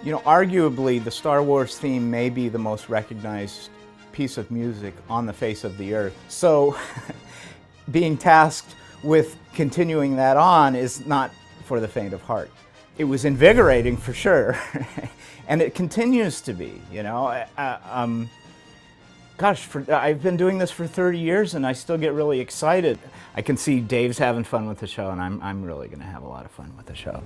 You know, arguably, the Star Wars theme may be the most recognized piece of music on the face of the earth. So, being tasked with continuing that on is not for the faint of heart. It was invigorating for sure, and it continues to be, you know. Gosh, I've been doing this for 30 years and I still get really excited. I can see Dave's having fun with the show, and I'm really going to have a lot of fun with the show.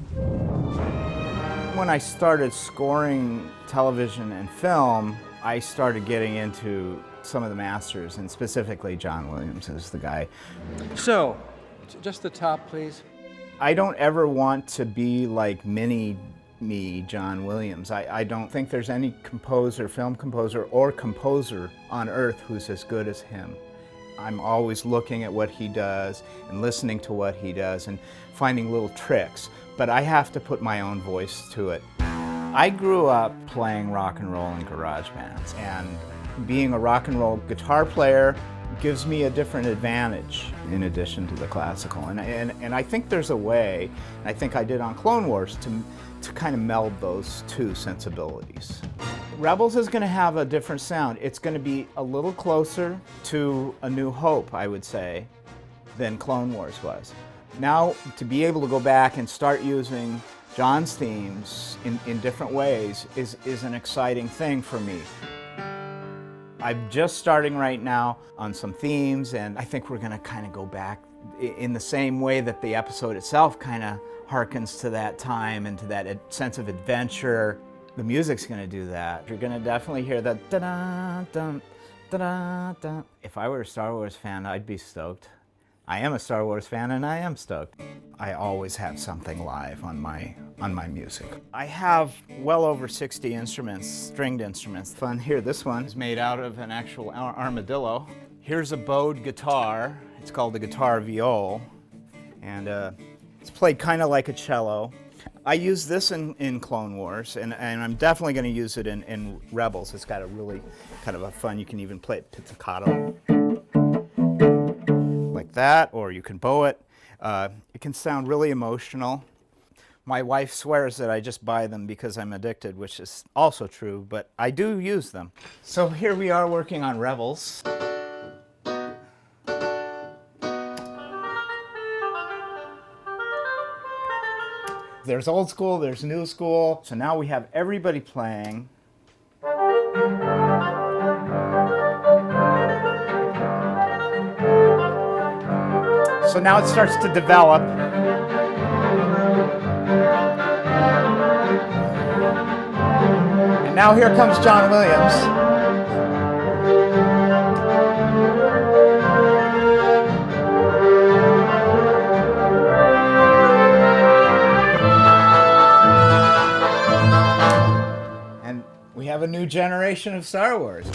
When I started scoring television and film, I started getting into some of the masters, and specifically John Williams is the guy. So, just the top, please. I don't ever want to be like mini me, John Williams. I don't think there's any composer, film composer, or composer on earth who's as good as him. I'm always looking at what he does and listening to what he does and finding little tricks, but I have to put my own voice to it. I grew up playing rock and roll in garage bands, and being a rock and roll guitar player gives me a different advantage in addition to the classical. And I think there's a way, and I think I did on Clone Wars, to kind of meld those two sensibilities. Rebels is going to have a different sound. It's going to be a little closer to A New Hope, I would say, than Clone Wars was. Now, to be able to go back and start using John's themes in different ways is an exciting thing for me. I'm just starting right now on some themes, and I think we're going to kind of go back in the same way that the episode itself kind of harkens to that time and to that sense of adventure. The music's going to do that. You're going to definitely hear that da-da-dum, da-da-dum. If I were a Star Wars fan, I'd be stoked. I am a Star Wars fan, and I am stoked. I always have something live on my music. I have well over 60 instruments, stringed instruments. Fun here, this one is made out of an actual armadillo. Here's a bowed guitar. It's called the guitar viol, and it's played kind of like a cello. I use this in Clone Wars, and I'm definitely going to use it in Rebels. It's got a really kind of a fun, you can even play it pizzicato like that, or you can bow it. It can sound really emotional. My wife swears that I just buy them because I'm addicted, which is also true, but I do use them. So here we are working on Rebels. There's old school, there's new school. So now we have everybody playing. So now it starts to develop. And now here comes John Williams. We have a new generation of Star Wars.